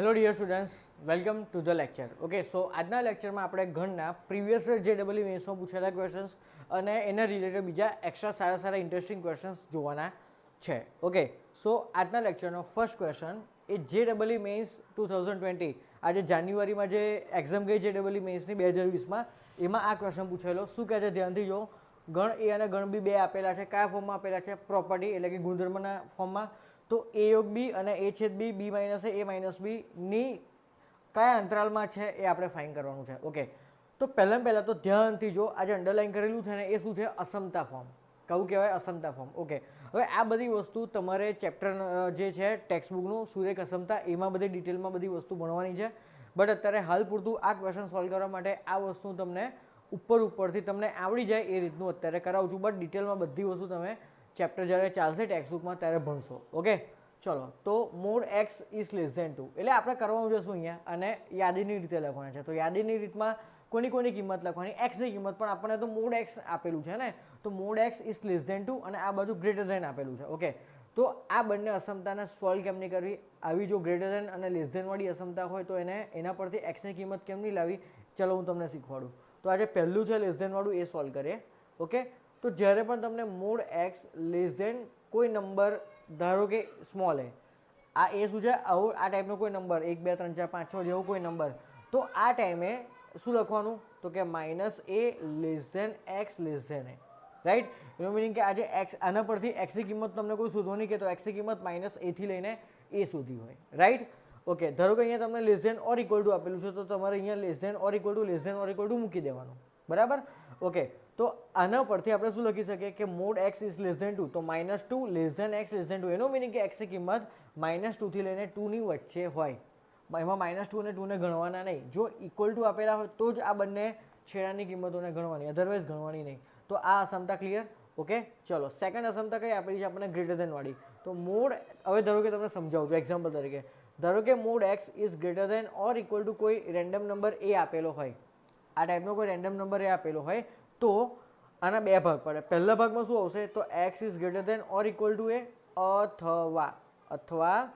Hello dear students, welcome to the lecture. Okay, so આજના લેક્ચરમાં આપણે ઘણા પ્રીવિયસ યર JEE મેન્સમાં પૂછેલા ક્વેશ્ચન્સ અને એના રિલેટેડ બીજા એક્સ્ટ્રા સારા ઇન્ટરેસ્ટિંગ ક્વેશ્ચન્સ જોવાના છે. ઓકે, સો આજના લેક્ચરનો ફર્સ્ટ ક્વેશ્ચન એ JEE મેન્સ 2020 આજે જાન્યુઆરીમાં જે એક્ઝામ ગઈ JEE મેન્સની 2020માં એમાં આ ક્વેશ્ચન પૂછેલો. શું કહે છે ધ્યાનથી જો. ગણ એ અને ગણ બી બે આપેલા છે. કયા ફોર્મમાં આપેલા છે? પ્રોપર્ટી એટલે કે ગુણધર્મના ફોર્મમાં. તો a યોગ બી અને a છેદ બી બી માઇનસ a માઇનસ બી ની કયા અંતરાલમાં છે એ આપણે ફાઇન કરવાનું છે. ઓકે, તો પહેલાં તો ધ્યાનથી જો આજે અંડરલાઇન કરેલું છે ને એ શું છે? અસમતા ફોર્મ. કયું કહેવાય? અસમતા ફોર્મ. ઓકે, હવે આ બધી વસ્તુ તમારે ચેપ્ટર જે છે ટેક્સ્ટ બુકનું સુરેખ અસમતા એમાં બધી ડિટેલમાં બધી વસ્તુ ભણવાની છે. બટ અત્યારે હાલ પૂરતું આ ક્વેશ્ચન સોલ્વ કરવા માટે આ વસ્તુ તમને ઉપરથી તમને આવડી જાય એ રીતનું અત્યારે કરાવું છું. બટ ડિટેલમાં બધી વસ્તુ તમે ચેપ્ટર જ્યારે ચાલશે ટેક્સ્ટ બુકમાં ત્યારે ભણશો. ઓકે, ચલો. તો mod x is less than 2 એટલે આપણે કરવાનું છે શું અહીંયા? અને યાદીની રીતે લખવાના છે. તો યાદીની રીતમાં કોની કિંમત લખવાની? એક્સની કિંમત. પણ આપણને તો મોડ એક્સ આપેલું છે ને, તો mod x is less than 2 અને આ બાજુ ગ્રેટર ધેન આપેલું છે. ઓકે, તો આ બંને અસમતાને સોલ્વ કેમ નહીં કરવી? આવી જો ગ્રેટર ધેન અને લેસ ધેન વાળી અસમતા હોય તો એના પરથી એક્સની કિંમત કેમ નહીં લાવી? ચલો હું તમને શીખવાડું. તો આજે પહેલું છે લેસ ધેન વાળું, એ સોલ્વ કરીએ. ઓકે, તો જ્યારે પણ તમને મોડ એક્સ લેસ ધેન કોઈ નંબર, ધારો કે સ્મોલ એ, આ એ શું છે? આવો આ ટાઈપનો કોઈ નંબર 1 2 3 4 5 6 જેવો કોઈ નંબર, તો આ ટાઈમે શું લખવાનું? તો કે minus a less than x less than a. Right? એનો મિનિંગ કે આજે એક્સ, આના પરથી એક્સની કિંમત તમને કોઈ શોધવાની કે તો એક્સની કિંમત માઇનસ એથી લઈને એ સુધી હોય. રાઈટ? ઓકે, ધારો કે અહીંયા તમને less than or equal to આપેલું છે તો તમારે અહીંયા less than or equal to મૂકી દેવાનું. બરાબર? ઓકે, તો આના પરથી આપણે શું લખી શકીએ કે mod x is less than 2, તો -2 less than x less than 2. એનો મિનિંગ કે એક્સની કિંમત -2 થી લઈને 2 ની વચ્ચે હોય. એમાં -2 અને 2 ને ગણવાના નહીં. જો ઇક્વલ ટુ આપેલા હોય તો જ આ બંને છેડાની કિંમતોને ગણવાની, અધરવાઇઝ ગણવાની નહીં. તો આ અસમતા ક્લિયર? ઓકે, ચલો. સેકન્ડ અસમતા કઈ આપેલી છે આપણને? ગ્રેટર ધેન વાળી. તો મોડ, હવે ધારો કે તમને સમજાવું છું એક્ઝામ્પલ તરીકે. ધારો કે mod x is greater than or equal to કોઈ રેન્ડમ નંબર એ આપેલો હોય. આ ટાઈપનો કોઈ રેન્ડમ નંબર એ આપેલો હોય તો આના બે ભાગ પડે. પહેલા ભાગમાં શું આવશે? તો x is greater than or equal to a અથવા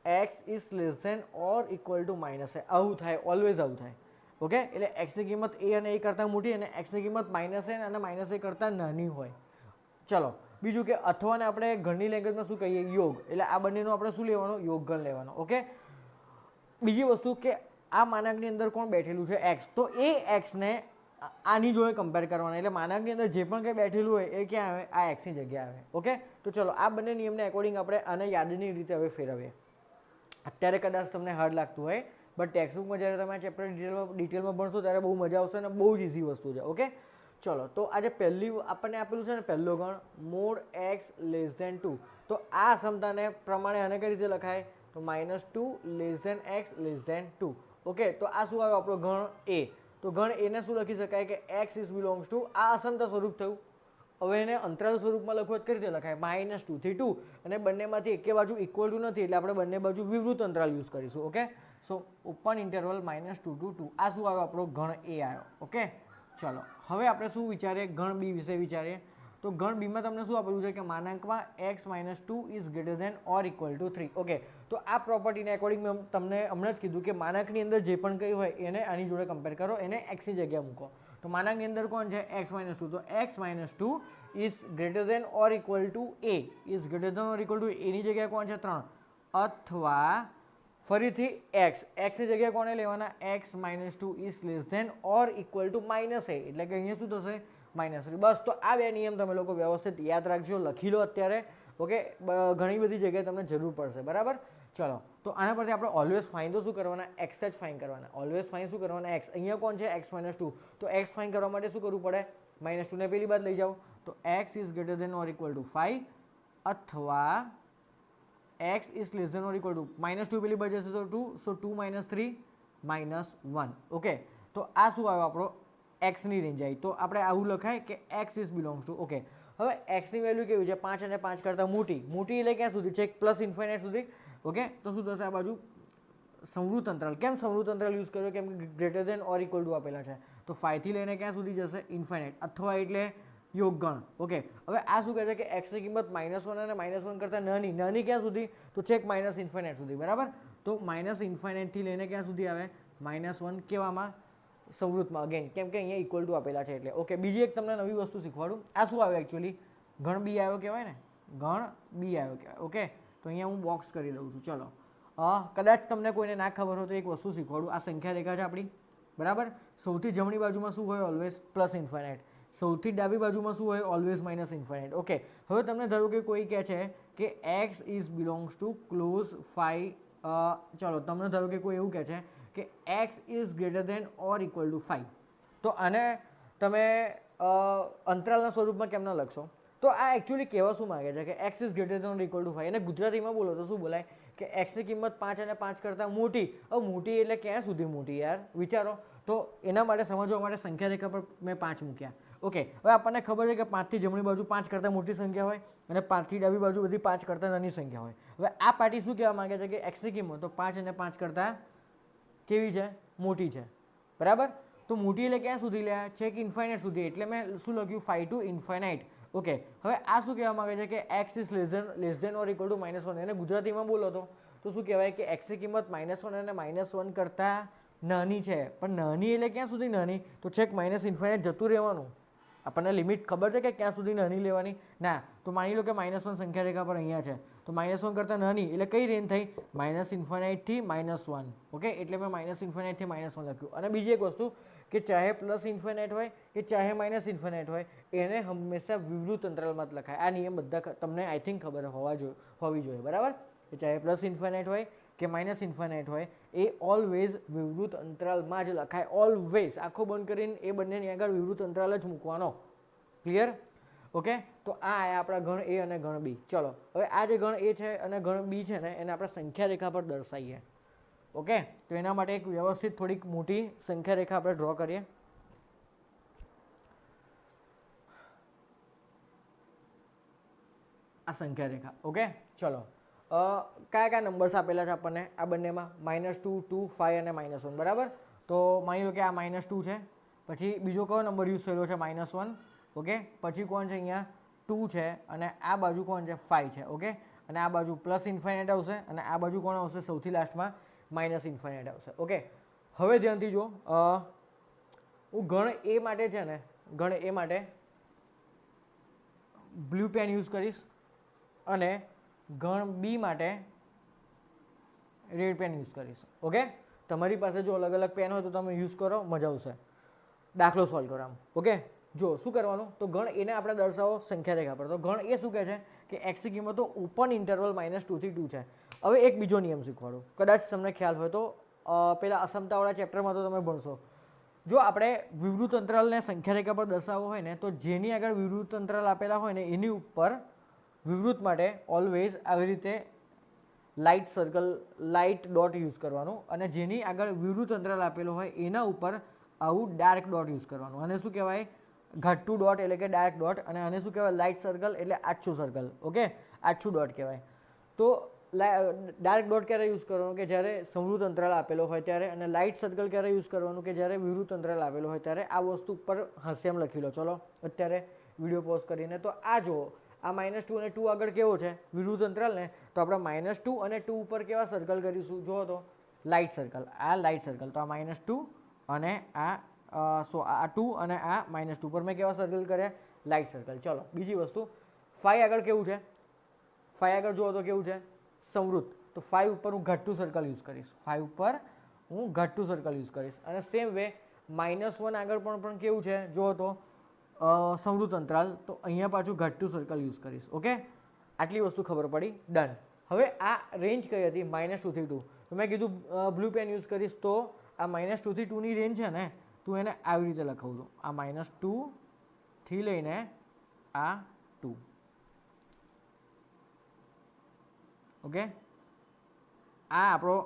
x is less than or equal to minus a. આવું થાય, ઓલવેઝ આવું થાય. ઓકે, એટલે એક્સની કિંમત એ અને એ કરતાં મોટી અને એક્સની કિંમત માઇનસ એ અને માઇનસ એ કરતાં નાની હોય. ચલો, બીજું કે અથવાને આપણે ગણની લેંગ્વેજમાં શું કહીએ? યોગ. એટલે આ બંનેનો આપણે શું લેવાનો? યોગગણ લેવાનો. ઓકે, બીજી વસ્તુ કે આ માનાંકની અંદર કોણ બેઠેલું છે? એક્સ. તો એ એક્સને આની જોડે કમ્પેર કરવાના. એટલે માનાંકની અંદર જે પણ કંઈ બેઠેલું હોય એ ક્યાં આવે? આ એક્સની જગ્યાએ આવે. ઓકે, તો ચલો આ બંને નિયમને એકોર્ડિંગ આપણે આને યાદીની રીતે હવે ફેરવીએ. અત્યારે કદાચ તમને હાર્ડ લાગતું હોય, બટ ટેક્સ્ટબુકમાં જ્યારે તમે આ ચેપ્ટર ડિટેલમાં ભણશો ત્યારે બહુ મજા આવશે અને બહુ જ ઇઝી વસ્તુ છે. ઓકે, ચલો. તો આજે પહેલી આપણને આપેલું છે ને પહેલો ગણ મોડ એક્સ લેસ ધેન 2. તો આ અસમતાને પ્રમાણે આને કઈ રીતે લખાય? તો -2 less than x less than 2. Okay, તો આ શું આવ્યો આપણો ગણ એ. તો ગણ એને શું લખી શકાય કે એક્સ ઇઝ બિલોંગ્સ ટુ, આ અસમતા સ્વરૂપ થયું. હવે એને અંતરાલ સ્વરૂપમાં લખવું કઈ રીતે લખાય? -2 થી 2 અને બંનેમાંથી એકે બાજુ ઇક્વલ ટુ નથી એટલે આપણે બંને બાજુ વિવૃત અંતરાલ યુઝ કરીશું. Okay, so open interval -2 to 2. આ શું આવ્યો આપણો ગણ એ આવ્યો. ઓકે, ચલો હવે આપણે શું વિચારીએ? ગણ બી વિશે વિચારીએ. તો ગણ બીમાં તમને શું આપેલું છે કે માનાંકમાં x - 2 is greater than or equal to 3. Okay, તો આ પ્રોપર્ટીને એકોર્ડિંગ મેં તમને હમણાં જ કીધું કે માનાંકની અંદર જે પણ કંઈ હોય એને આની જોડે કમ્પેર કરો, એને એક્સની જગ્યાએ મૂકો. તો માનાંકની અંદર કોણ છે? x - 2. તો x - 2 is greater than or equal to a. Is greater than or equal to એની જગ્યાએ કોણ છે? 3. અથવા ફરીથી એક્સની જગ્યાએ કોને લેવાના? x - 2 is less than or equal to -a. એટલે કે અહીંયા શું થશે? -3. બસ, તો આ બે નિયમ તમે લોકો વ્યવસ્થિત યાદ રાખજો, લખી લો અત્યારે. ઓકે, ઘણી બધી જગ્યાએ તમને જરૂર પડશે. બરાબર? ચલો, તો આના પરથી આપણે ઓલવેઝ ફાઇન તો શું કરવાના? એક્સ જ ફાઇન કરવાના. ઓલવેઝ ફાઇન શું કરવાના? એક્સ. અહીંયા કોણ છે? x - 2. તો એક્સ ફાઇન કરવા માટે શું કરવું પડે? -2 ને પેલી બાદ લઈ જાઓ. તો x is greater than or equal to 5 અથવા x is less than or equal to -2 પેલી બાજુ જશે તો 2. સો 2 - 3 -1. ઓકે, તો આ શું આવ્યો આપણો? એક્સની રેન્જ આવી. તો આપણે આવું લખાય કે x is belongs two. Okay, હવે એક્સની વેલ્યુ કેવી છે? 5 અને 5 કરતાં મોટી. મોટી એટલે ક્યાં સુધી? છે પ્લસ ઇન્ફાઇનાઇટ સુધી. ઓકે, તો શું થશે આ બાજુ? સંવૃત અંતરાલ. કેમ સંવૃત અંતરાલ યુઝ કર્યો? કેમ કે greater than or equal to આપેલા છે. તો 5 થી લઈને ક્યાં સુધી જશે? ઇન્ફાઇનાઇટ. અથવા એટલે યોગગણ. ઓકે, હવે આ શું કહે છે કે એક્સની કિંમત -1 અને -1 કરતાં નાની ક્યાં સુધી? તો છેક -ઇન્ફાઇનાઇટ સુધી. બરાબર? તો માઇનસ ઇન્ફાઇનાઇટથી લઈને ક્યાં સુધી આવે -1 કેવામાં સંવૃતમાં અગેન કેમ કે અહીંયા ઇક્વલ ટુ આપેલા છે એટલે ઓકે. બીજી એક તમને નવી વસ્તુ શીખવાડું. આ શું આવે એકચ્યુઅલી ગણ બી આવ્યો કહેવાય ને, ગણ બી આવ્યો કહેવાય. ઓકે તો અહીંયા હું બોક્સ કરી દઉં છું. ચલો કદાચ તમને કોઈને ના ખબર હોય તો એક વસ્તુ શીખવાડું. આ સંખ્યા રેખા છે આપણી બરાબર. સૌથી જમણી બાજુમાં શું હોય ઓલવેઝ પ્લસ ઇન્ફાઇનાઇટ, સૌથી ડાબી બાજુમાં શું હોય ઓલવેઝ માઇનસ ઇન્ફાઇનાઇટ. ઓકે હવે તમને ધારો કે કોઈ કહે છે કે x is belongs to close phi. ચલો તમને ધારો કે કોઈ એવું કહે છે કે x is greater than or equal to 5, તો આને તમે અંતરાલના સ્વરૂપમાં કેમ ના લખશો? તો આ એકચ્યુઅલી કહેવા શું માગે છે કે x is greater than or equal to 5, અને ગુજરાતીમાં બોલો તો શું બોલાય કે એક્સની કિંમત 5 અને 5 કરતાં મોટી. હવે મોટી એટલે ક્યાં સુધી મોટી યાર વિચારો. તો એના માટે સમજવા માટે સંખ્યા રેખા પર મેં 5 મૂક્યા. ઓકે હવે આપણને ખબર છે કે 5થી જમણી બાજુ 5 કરતાં મોટી સંખ્યા હોય અને 5થી ડાબી બાજુ બધી 5 કરતાં નાની સંખ્યા હોય. હવે આ પાર્ટી શું કહેવા માગે છે કે એક્સની કિંમત તો 5 અને 5 કરતાં કેવી છે મોટી છે બરાબર. તો મોટી એટલે ક્યાં સુધી લ્યા છે કે ઇન્ફાઇનાઇટ સુધી, એટલે મેં શું લખ્યું 5 ટુ ઇન્ફાઇનાઇટ. ઓકે હવે આ શું કહેવા માગે છે કે x is less than or equal to -1, એને ગુજરાતીમાં બોલો તો શું કહેવાય કે એક્સની કિંમત -1 અને -1 કરતાં નાની છે. પણ નાની એટલે ક્યાં સુધી નાની? તો છેક માઇનસ ઇન્ફાઇનાઇટ જતું રહેવાનું. આપણને લિમિટ ખબર છે કે ક્યાં સુધી નાની લેવાની ના? તો માની લો કે -1 સંખ્યા રેખા પર અહીંયા છે, તો -1 કરતાં નાની એટલે કઈ રેન્જ થઈ માઇનસ ઇન્ફાઇનાઇટથી -1. ઓકે એટલે મેં માઇનસ ઇન્ફાઇનાઇટથી -1 લખ્યું. અને બીજી એક વસ્તુ કે ચાહે પ્લસ ઇન્ફાઇનાઇટ હોય કે ચાહે માઇનસ ઇન્ફાઇનાઇટ હોય એને હંમેશા વિવૃત અંતરાલમાં જ લખાય. આ નિયમ બધા તમને આઈ થિંક ખબર હોવી જોઈએ બરાબર. કે ચાહે પ્લસ ઇન્ફાઇનાઇટ હોય કે માઇનસ ઇન્ફાઇનાઇટ હોય એ ઓલવેઝ વિવૃત અંતરાલમાં જ લખાય. ઓલવેઝ આંખો બંધ કરીને એ બંનેની આગળ વિવૃત અંતરાલ જ મૂકવાનો. ક્લિયર? ઓકે તો આ આયા આપણા ગણ એ અને ગણ બી. ચલો હવે આ જે ગણ એ છે અને ગણ બી છે ને એને આપણે સંખ્યા રેખા પર દર્શાવીએ. ઓકે તો એના માટે એક વ્યવસ્થિત થોડીક મોટી સંખ્યા રેખા આપણે ડ્રો કરીએ. આ સંખ્યા રેખા. ઓકે ચલો કયા કયા નંબર્સ આપેલા છે આપણને આ બંનેમાં? -2, 2, 5 અને -1 બરાબર. તો માની લો કે આ -2 છે, પછી બીજો કયો નંબર યુઝ થયેલો છે -1. ઓકે પછી કોણ છે અહીંયા 2 છે અને આ બાજુ કોણ છે 5 છે. ઓકે અને આ બાજુ પ્લસ ઇન્ફાઇનાઇટ આવશે અને આ બાજુ કોણ આવશે સૌથી લાસ્ટમાં માઇનસ ઇન્ફાઇનાઇટ આવશે. ઓકે હવે ધ્યાનથી જો હું ગણ એ માટે છે ને ગણ એ માટે બ્લુ પેન યુઝ કરીશ અને ગણ બી માટે રેડ પેન યુઝ કરીશ. ઓકે તમારી પાસે જો અલગ અલગ પેન હોય તો તમે યુઝ કરો, મજા આવશે દાખલો સોલ્વ કરવામાં. ઓકે જો શું કરવાનું તો ગણ એને આપણે દર્શાવો સંખ્યા રેખા પર. તો ગણ એ શું કહે છે કે એક્સની કિંમતો ઓપન ઇન્ટરવલ -2 થી 2 છે. હવે એક બીજો નિયમ શીખવાડું, કદાચ તમને ખ્યાલ હોય તો પેલા અસમતાવાળા ચેપ્ટરમાં તો તમે ભણશો. જો આપણે વિવૃત અંતરાલને સંખ્યા રેખા પર દર્શાવવો હોય ને તો જેની આગળ વિવૃત અંતરાલ આપેલા હોય ને એની ઉપર વિવૃત માટે ઓલવેઝ આવી રીતે light circle light dot use કરવાનું, અને જેની આગળ વિવૃત અંતરાલ આપેલો હોય એના ઉપર આવું ડાર્ક ડોટ યુઝ કરવાનું. અને શું કહેવાય ઘાટું ડોટ એટલે કે ડાર્ક ડોટ, અને આને શું કહેવાય લાઇટ સર્કલ એટલે આછું સર્કલ. ઓકે આછું ડોટ કહેવાય. તો ડાર્ક ડોટ ક્યારે યુઝ કરવાનું કે જ્યારે સંવૃત અંતરાલ આપેલો હોય ત્યારે, અને લાઇટ સર્કલ ક્યારે યુઝ કરવાનું કે જ્યારે વિવૃત અંતરાલ આપેલો હોય ત્યારે. આ વસ્તુ ઉપર હાસ્યમ લખી લો ચલો અત્યારે વિડીયો પોઝ કરીને. તો આ જુઓ આ -2 અને 2 આગળ કેવો છે વિરુદ્ધ અંતરાલ ને, તો આપણે -2 અને 2 ઉપર કેવા સર્કલ કરીશું જુઓ તો લાઇટ સર્કલ. આ લાઇટ સર્કલ તો આ -2 અને આ 2 અને આ -2 પર મેં કેવા સર્કલ કર્યા લાઇટ સર્કલ. ચલો બીજી વસ્તુ 5 આગળ કેવું છે? 5 આગળ જુઓ તો કેવું છે સંવૃત. તો 5 ઉપર હું ઘાટું સર્કલ યુઝ કરીશ. 5 ઉપર હું ઘાટું સર્કલ યુઝ કરીશ. અને સેમ વે -1 આગળ પણ કેવું છે જુઓ તો સંવૃત અંતરાલ, તો અહીંયા પાછું ઘાટું સર્કલ યુઝ કરીશ. ઓકે આટલી વસ્તુ ખબર પડી, ડન. હવે આ રેન્જ કઈ હતી -2 થી 2, તો મેં કીધું બ્લુ પેન યુઝ કરીશ. તો આ -2 થી 2 ની રેન્જ છે ને તું એને આવી રીતે લખાવું છું, આ -2 થી લઈને આ 2. ઓકે આ આપણો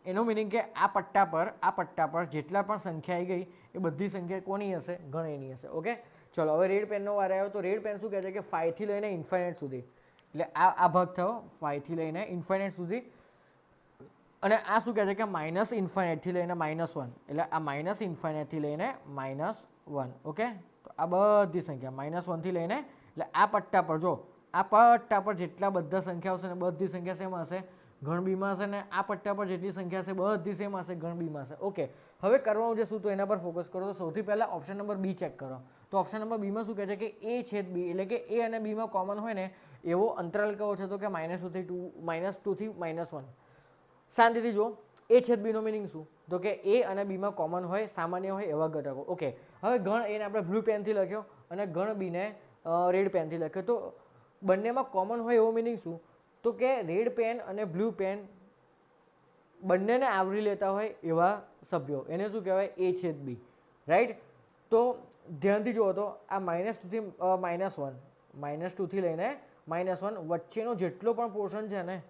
એનો મિનિંગ કે આ પટ્ટા પર જેટલા પણ સંખ્યા આવી ગઈ એ બધી સંખ્યા કોની હશે? ગણેની હશે. ઓકે ચલો હવે રેડ પેનનો વાર આવ્યો. તો રેડ પેન શું કહે છે કે 5 થી લઈને ઇન્ફાઇનાઇટ સુધી, એટલે આ ભાગ થયો 5 થી લઈને ઇન્ફાઇનાઇટ સુધી. અને આ શું કહે છે કે માઇનસ ઇન્ફાઇનાઇટથી લઈને -1, એટલે આ માઇનસ ઇન્ફાઇનાઇટથી લઈને -1. ઓકે તો આ બધી સંખ્યા -1 થી લઈને, એટલે આ પટ્ટા પર જો આ પટ્ટા પર જેટલા બધા સંખ્યા આવશે ને બધી સંખ્યા શેમાં હશે? ગણ બીમાં હશે ને આ પટ્ટા પર જેટલી સંખ્યા છે બધી સેમ હશે ગણ બીમાં હશે. ઓકે, હવે કરવાનું છે શું, તો એના પર ફોકસ કરો. તો સૌથી પહેલાં ઓપ્શન નંબર બી ચેક કરો. તો ઓપ્શન નંબર બીમાં શું કહે છે કે એ છેદ બી, એટલે કે એ અને બીમાં કોમન હોય ને એવો અંતરાલ કયો છે, તો કે -2 થી -1. શાંતિથી જો, એ છેદ બીનો મિનિંગ શું, તો કે એ અને બીમાં કોમન હોય, સામાન્ય હોય એવા ઘટકો. ઓકે, હવે ગણ એને આપણે બ્લુ પેનથી લખ્યો અને ગણ બીને રેડ પેનથી લખ્યો. તો બંનેમાં કોમન હોય એવો મિનિંગ શું, તો કે રેડ પેન અને બ્લુ પેન બંનેને આવરી લેતા હોય એવા સભ્યો, એને શું કહેવાય, એ છેદ બી. રાઈટ. તો ધ્યાનથી જુઓ તો આ -2 થી -1, -2 થી લઈને -1 વચ્ચેનો જેટલો પણ પોર્શન છે ને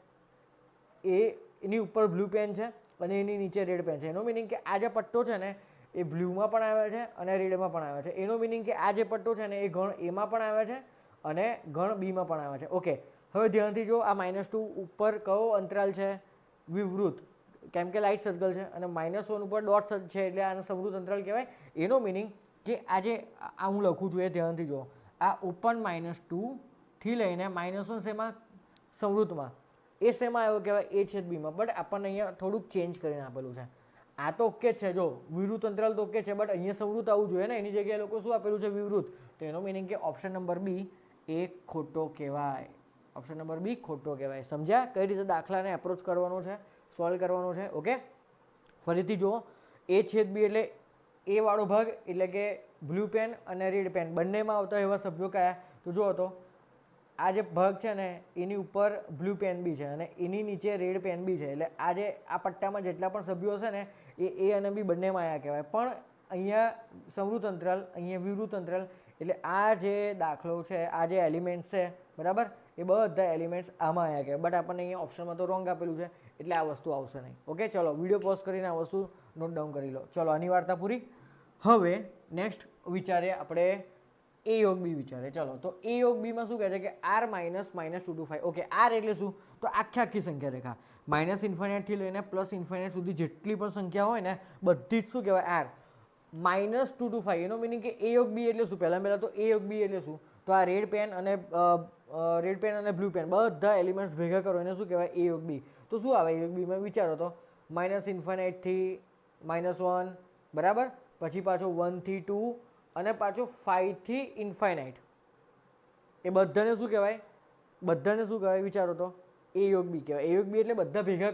એની ઉપર બ્લુ પેન છે અને એની નીચે રેડ પેન છે. એનો મિનિંગ કે આ જે પટ્ટો છે ને એ બ્લુમાં પણ આવે છે અને રેડમાં પણ આવે છે. એનો મિનિંગ કે આ જે પટ્ટો છે ને એ ગણ એમાં પણ આવે છે અને ગણ બીમાં પણ આવે છે. ઓકે, હવે ધ્યાનથી જો, આ -2 ઉપર કયો અંતરાલ છે, વિવૃત, કેમ કે લાઇટ સર્કલ છે, અને -1 ઉપર ડોટ છે એટલે આને સમૃદ્ધ અંતરાલ કહેવાય. એનો મિનિંગ કે આજે આ હું લખું છું એ ધ્યાનથી જો, આ ઓપન -2 થી લઈને -1 શેમાં, સમૃદ્ધમાં, એ શેમાં આવ્યો કહેવાય, એ છેદ બીમાં. બટ આપણને અહીંયા થોડુંક ચેન્જ કરીને આપેલું છે. આ તો ઓકે જ છે, જો વિવૃત અંતરાલ તો ઓકે છે, બટ અહીંયા સમૃદ્ધ આવવું જોઈએ ને, એની જગ્યાએ લોકો શું આપેલું છે, વિવૃત. તો એનો મિનિંગ કે ઓપ્શન નંબર બી એ ખોટો કહેવાય. ઓપ્શન નંબર બી ખોટો કહેવાય. સમજ્યા કઈ રીતે દાખલાને એપ્રોચ કરવાનો છે, સોલ્વ કરવાનો છે. ઓકે, ફરીથી જુઓ, એ છેદ બી એટલે એ વાળો ભાગ, એટલે કે બ્લુ પેન અને રેડ પેન બંનેમાં આવતા એવા સભ્યો કયા, તો જુઓ તો આ જે ભાગ છે ને એની ઉપર બ્લુ પેન બી છે અને એની નીચે રેડ પેન બી છે. એટલે આ જે આ પટ્ટામાં જેટલા પણ સભ્યો હશે ને એ અને બી બંનેમાં આયા કહેવાય. પણ અહીંયા સમૃદ્ધ અંતરાલ, અહીંયા વિવૃત અંતરાલ, એટલે આ જે દાખલો છે, આ જે એલિમેન્ટ છે બરાબર, એ બધા એલિમેન્ટ્સ આમાં આવ્યા કહેવાય. બટ આપણને અહીંયા ઓપ્શનમાં તો રોંગ આપેલું છે એટલે આ વસ્તુ આવશે નહીં. ઓકે, ચલો વિડીયો પોઝ કરીને આ વસ્તુ નોટ ડાઉન કરી લો. ચલો, આની વાર્તા પૂરી. હવે નેક્સ્ટ વિચારે આપણે એ યોગ બી વિચારે. ચલો, તો એ યોગ બીમાં શું કહે છે કે r -2 to 5. ઓકે, r એટલે શું, તો આખી સંખ્યા રેખા -∞ થી લઈને +∞ સુધી જેટલી પણ સંખ્યા હોય ને બધી જ શું કહેવાય, r. -2 to 5 એનો મિનિંગ કે એ યોગ બી એટલે શું, પહેલાં તો એ યોગ બી એટલે શું, તો આ રેડ પેન અને બ્લુ પેન બધા એલિમેન્ટ્સ ભેગા કરો એને શું કહેવાય, એ યોગ બી. તો શું આવે એ યોગ બીમાં, વિચારો તો -∞ થી -1 બરાબર, પછી પાછો 1 થી 2 અને પાછો 5 થી ઇન્ફાઇનાઇટ. એ બધાને શું કહેવાય, વિચારો તો એ યોગ બી કહેવાય. એ યોગ બી એટલે બધા ભેગા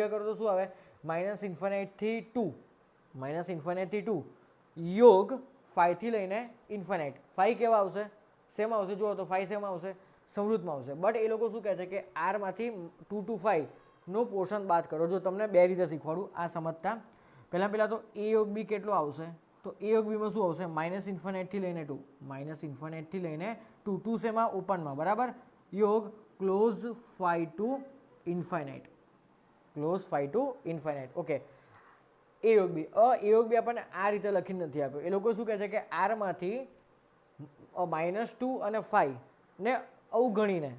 કરો તો શું આવે, -∞ થી 2 યોગ 5 થી લઈને ઇન્ફાઇનાઇટ. 5 કેવા આવશે, શેમાં આવશે, જુઓ તો 5 શેમાં આવશે, સમૃદ્ધમાં આવશે. બટ એ લોકો શું કહે છે કે r માંથી 2 to 5 નો પોર્શન બાદ કરો. જો તમને બે રીતે શીખવાડું આ સમજતા. પહેલાં તો એ યોગ બી કેટલો આવશે, તો એ યોગ બીમાં શું આવશે, -∞ થી લઈને 2, થી લઈને 2 શેમાં, ઓપનમાં બરાબર, યોગ ક્લોઝ 5 to ઇન્ફાઇનાઇટ. ઓકે, એ યોગ બી આપણને આ રીતે લખીને નથી આપ્યો. એ લોકો શું કહે છે કે r માંથી -2 અને 5 ને અવગણીને,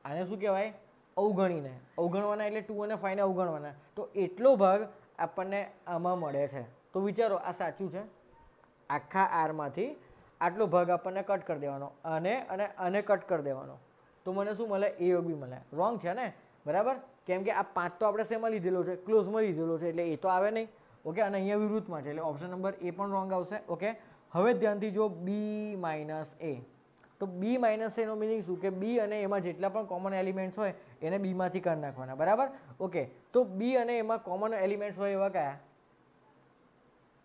આને શું કહેવાય, અવગણવાના, એટલે 2 અને 5 ને અવગણવાના, તો એટલો ભાગ આપણને આમાં મળે છે. તો વિચારો આ સાચું છે, આખા r માંથી આટલો ભાગ આપણને કટ કરી દેવાનો અને કટ કરી દેવાનો, તો મને શું મળે, એ યોગ બી મળે. રોંગ છે ને, બરાબર, કેમ કે આ 5 તો આપણે શેમાં લીધેલો છે, ક્લોઝમાં લીધેલો છે, એટલે એ તો આવે નહીં. ઓકે, અને અહીંયા વિરુદ્ધમાં છે એટલે ઓપ્શન નંબર એ પણ રોંગ આવશે. ઓકે, હવે ધ્યાનથી જો B - A. તો B - A નો મિનિંગ શું, કે B અને એમાં જેટલા પણ કોમન એલિમેન્ટ્સ હોય એને B માંથી કાઢી નાખવાના, બરાબર. ઓકે, તો B અને એમાં કોમન એલિમેન્ટ્સ હોય એવા કયા,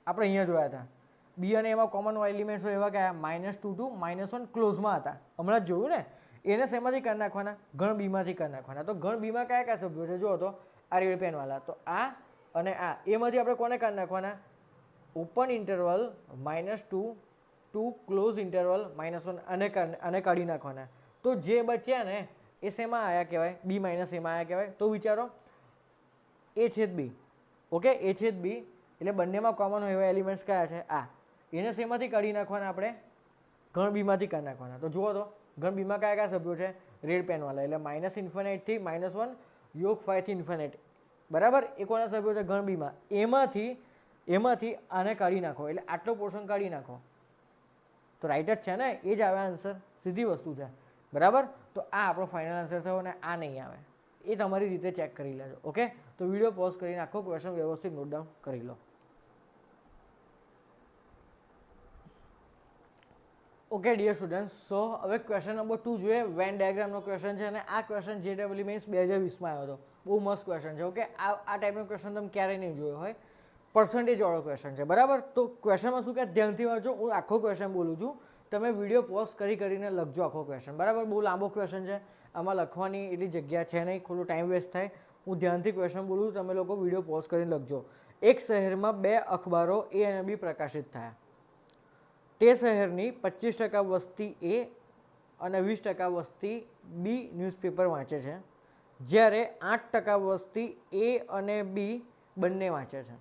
આપણે અહીંયા જોયા હતા. B અને એમાં કોમન એલિમેન્ટ્સ હોય એવા કયા, -2 to -1 ક્લોઝમાં હતા, હમણાં જ જોયું ને. એને શેમાંથી કાઢી નાખવાના, ગણ બીમાંથી કાઢી નાખવાના. તો ગણ બીમાં કયા સભ્યો છે, જુઓ તો આ રેડ પેનવાળા, તો આ અને આ, એમાંથી આપણે કોને કાઢી નાખવાના, open interval -2 to close interval -1 અને કાઢી નાખવાના. તો જે બચ્યા ને એ શેમાં આવ્યા કહેવાય, B - Aમાં આવ્યા કહેવાય. તો વિચારો એ છેદ બી. ઓકે, એ છેદ બી એટલે બંનેમાં કોમન હોય એવા એલિમેન્ટ્સ કયા છે, આ. એને શેમાંથી કાઢી નાખવાના, આપણે ગણ બીમાંથી કાઢી નાખવાના. તો જુઓ તો ગણ બીમાં કયા સભ્યો છે, રેડ પેનવાળા, એટલે -∞ થી -1 યોગ 5 થી ઇન્ફાઇનાઇટ, બરાબર. એ કોના સભ્યો છે, ગણ બીમાં. એમાંથી આને કાઢી નાખો, એટલે આટલો પોર્શન કાઢી નાખો, તો રાઈટ જ છે ને, એ જ આવે આન્સર, સીધી વસ્તુ છે, બરાબર. તો આ આપણો ફાઇનલ આન્સર થયો ને આ નહીં આવે, એ તમારી રીતે ચેક કરી લેજો. ઓકે, તો વિડીયો પોઝ કરીને આખો ક્વેશ્ચન વ્યવસ્થિત નોટ ડાઉન કરી લો. ઓકે ડિયર સ્ટુડન્ટ્સ, સો હવે ક્વેશ્ચન નંબર 2 જોઈએ. વેન ડાયાગ્રામનો ક્વેશ્ચન છે અને આ ક્વેશ્ચન JEE મેન્સ 2020માં આવ્યો હતો. બહુ મસ્ત ક્વેશ્ચન છે. ઓકે, આ ટાઈપનો ક્વેશ્ચન તમે ક્યારેય નહીં જોયો હોય. પર્સન્ટેજ વાળો ક્વેશ્ચન છે, બરાબર. તો ક્વેશ્ચનમાં શું કે ધ્યાનથી વાંચો. હું આખો ક્વેશ્ચન બોલું છું, તમે વિડીયો પોઝ કરીને લખજો આખો ક્વેશ્ચન, બરાબર. બહુ લાંબો ક્વેશ્ચન છે, આમાં લખવાની એટલી જગ્યા છે નહીં, ખોટો ટાઈમ વેસ્ટ થાય. હું ધ્યાનથી ક્વેશ્ચન બોલું, તમે લોકો વિડીયો પોઝ કરીને લખજો. એક શહેરમાં 2 અખબારો A અને B પ્રકાશિત થયા. તે શહેરની 25% વસ્તી A અને 20% વસ્તી B ન્યૂઝપેપર વાંચે છે, જ્યારે 8% વસ્તી A અને B બંને વાંચે છે,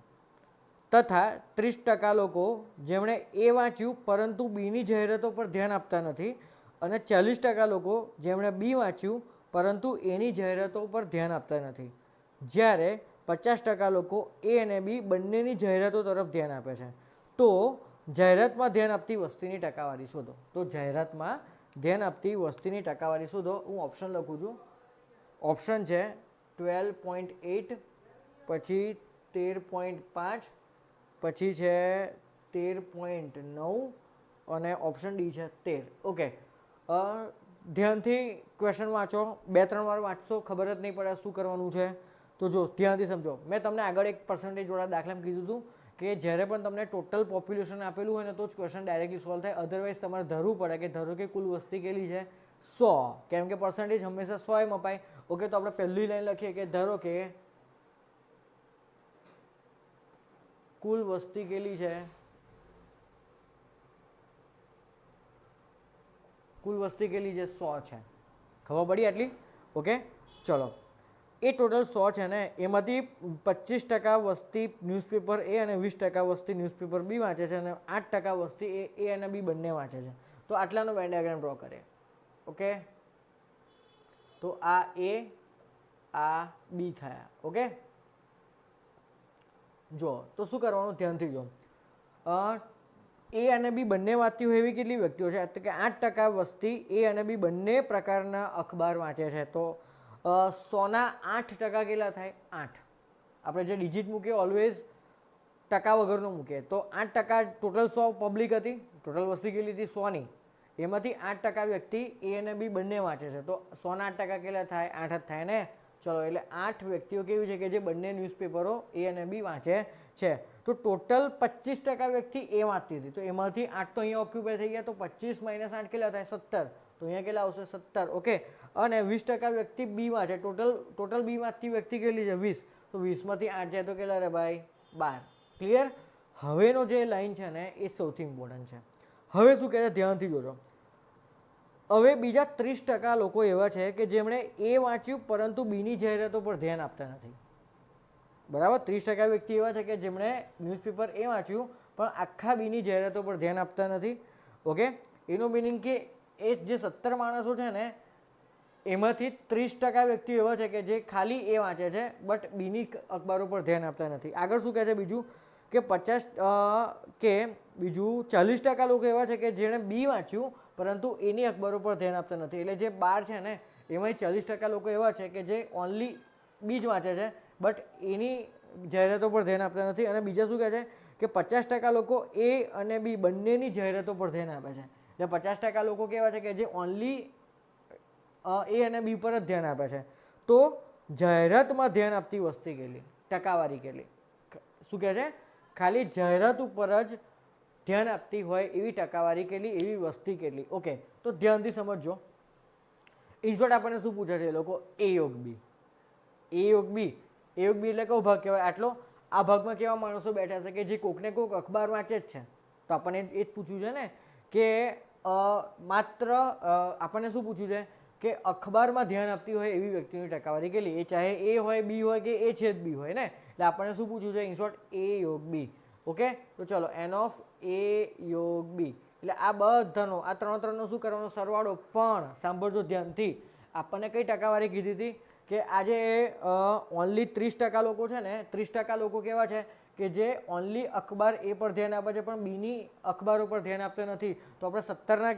તથા 30% લોકો જેમણે A વાંચ્યું પરંતુ Bની જાહેરાતો પર ધ્યાન આપતા નથી, અને 40% લોકો જેમણે B વાંચ્યું પરંતુ Aની જાહેરાતો પર ધ્યાન આપતા નથી, જ્યારે 50% લોકો A અને B બંનેની જાહેરાતો તરફ ધ્યાન આપે છે. તો જાહેરાતમાં ધ્યાન આપતી વસ્તીની ટકાવારી શોધો. તો જાહેરાતમાં ધ્યાન આપતી વસ્તીની ટકાવારી શોધો. હું ઓપ્શન લખું છું. ઓપ્શન છે 12.8, પછી 13.5, પછી છે 13.9 અને ઓપ્શન ડી છે 13. ઓકે, ધ્યાનથી ક્વેશ્ચન વાંચો. 2-3 વાર વાંચશો ખબર જ નહીં પડે શું કરવાનું છે. તો જો ધ્યાનથી સમજો. મેં તમને આગળ એક પર્સન્ટેજ વાળા દાખલામાં કીધું હતું કે જ્યારે પણ તમને ટોટલ પોપ્યુલેશન આપેલું હોય ને તો જ ક્વેશ્ચન ડાયરેક્ટલી સોલ્વ થાય. અધરવાઇઝ તમારે ધારવું પડે કે ધારો કે કુલ વસ્તી કેટલી છે 100, કેમ કે પર્સન્ટેજ હંમેશા 100 અપાય. ઓકે, તો આપણે પહેલી લાઈન લખીએ કે ધારો કે કુલ વસ્તી કેટલી છે, કુલ વસ્તી કેટલી છે 100 છે. ખબર પડી આટલી? ઓકે, ચલો. એ ટોટલ 100 છે ને, એમાંથી 25% વસ્તી ન્યૂઝપેપર A અને 20% વસ્તી ન્યૂઝપેપર B વાંચે છે, અને 8% વસ્તી A અને B બંને વાંચે છે. તો આટલાનો વેન ડાયાગ્રામ ડ્રો કરીએ. ઓકે, તો આ A, આ B થયા. ઓકે, જો તો શું કરવાનું, ધ્યાનથી જો. A અને B બંને વાંચતી હોય એવી કેટલી વ્યક્તિઓ છે? એટલે કે 8% વસ્તી A અને B બંને પ્રકારના અખબાર વાંચે છે. તો 100ના 8% કેટલા થાય? 8. આપણે જે ડિજિટ મૂકીએ ઓલવેઝ ટકા વગરનું મૂકીએ. તો 8% ટોટલ 100 પબ્લિક હતી, ટોટલ વસ્તી કેટલી હતી 100ની, એમાંથી 8% વ્યક્તિ A અને B બંને વાંચે છે. તો 100ના 8% કેટલા થાય? 8 જ થાય ને. ચલો, એટલે 8 વ્યક્તિઓ કેવી છે કે જે બંને ન્યૂઝપેપરો A અને B વાંચે છે. તો ટોટલ 25% વ્યક્તિ A વાંચતી હતી, તો એમાંથી 8 તો અહીંયા ઓક્યુપાય થઈ ગયા. તો 25 - 8 કેટલા થાય? 17. તો અહીંયા કેટલા આવશે? 17. ઓકે, અને 20% વ્યક્તિ B વાંચે. ટોટલ B વાંચતી વ્યક્તિ કેટલી છે? 20. તો 20માંથી 8 જાય તો કેટલા રહે ભાઈ? 12. ક્લિયર? હવેનો જે લાઈન છે ને એ સૌથી ઇમ્પોર્ટન્ટ છે. હવે શું કહે છે? ધ્યાનથી જોજો. હવે બીજા 30% લોકો એવા છે કે જેમણે A વાંચ્યું પરંતુ Bની જાહેરાતો પર ધ્યાન આપતા નથી. બરાબર, 30% વ્યક્તિ એવા છે કે જેમણે ન્યૂઝપેપર A વાંચ્યું પણ આખા Bની જાહેરાતો પર ધ્યાન આપતા નથી. ઓકે, એનો મિનિંગ કે એ જે 17 માણસો છે ને એમાંથી 30% વ્યક્તિઓ એવા છે કે જે ખાલી A વાંચે છે બટ Bની અખબારો પર ધ્યાન આપતા નથી. આગળ શું કહે છે બીજું કે 40% લોકો એવા છે કે જેણે B વાંચ્યું પરંતુ એની અખબારો પર ધ્યાન આપતા નથી. એટલે જે 12 છે ને એમાં 40% લોકો એવા છે કે જે ઓનલી B જ વાંચે છે બટ એની જાહેરાતો પર ધ્યાન આપતા નથી. અને બીજા શું કહે છે કે 50% લોકો A અને B બંનેની જાહેરાતો પર ધ્યાન આપે છે. એટલે 50% લોકો કેવા છે કે જે ઓનલી A અને B પર જ ધ્યાન આપે છે. તો જાહેરાતમાં ધ્યાન આપતી વસ્તી કેટલી? ટકાવારી કેટલી? શું કહે છે? ખાલી જાહેરાત ઉપર જ ધ્યાન આપતી હોય એવી ટકાવારી કેટલી, એવી વસ્તી કેટલી? ઓકે, તો ધ્યાનથી સમજજો. ઇનશોર્ટ આપણને શું પૂછે છે એ લોકો? A યોગ B. A યોગ B. A યોગ B એટલે કયો ભાગ કહેવાય? આટલો. આ ભાગમાં કેવા માણસો બેઠા છે કે જે કોકને કોક અખબાર વાંચે જ છે. તો આપણને એ જ પૂછ્યું છે ને કે માત્ર આપણને શું પૂછ્યું છે કે અખબારમાં ધ્યાન આપતી હોય એવી વ્યક્તિની ટકાવારી કેટલી? એ ચાહે A હોય, B હોય કે A છેદ B હોય ને. એટલે આપણને શું પૂછ્યું છે? ઇનશોર્ટ A યોગ B. ઓકે, તો ચલો N ઓફ A યોગ B. એટલે આ બધાનો આ ત્રણનો શું કરવાનો? સરવાળો. પણ સાંભળજો ધ્યાનથી, આપણને કઈ ટકાવારી કીધી હતી કે આજે ઓનલી 30% લોકો છે ને, 30% લોકો કેવા છે કે જે ઓનલી અખબાર A પર ધ્યાન આપે છે પણ Bની અખબારો પર ધ્યાન આપતા નથી. તો આપણે 17ના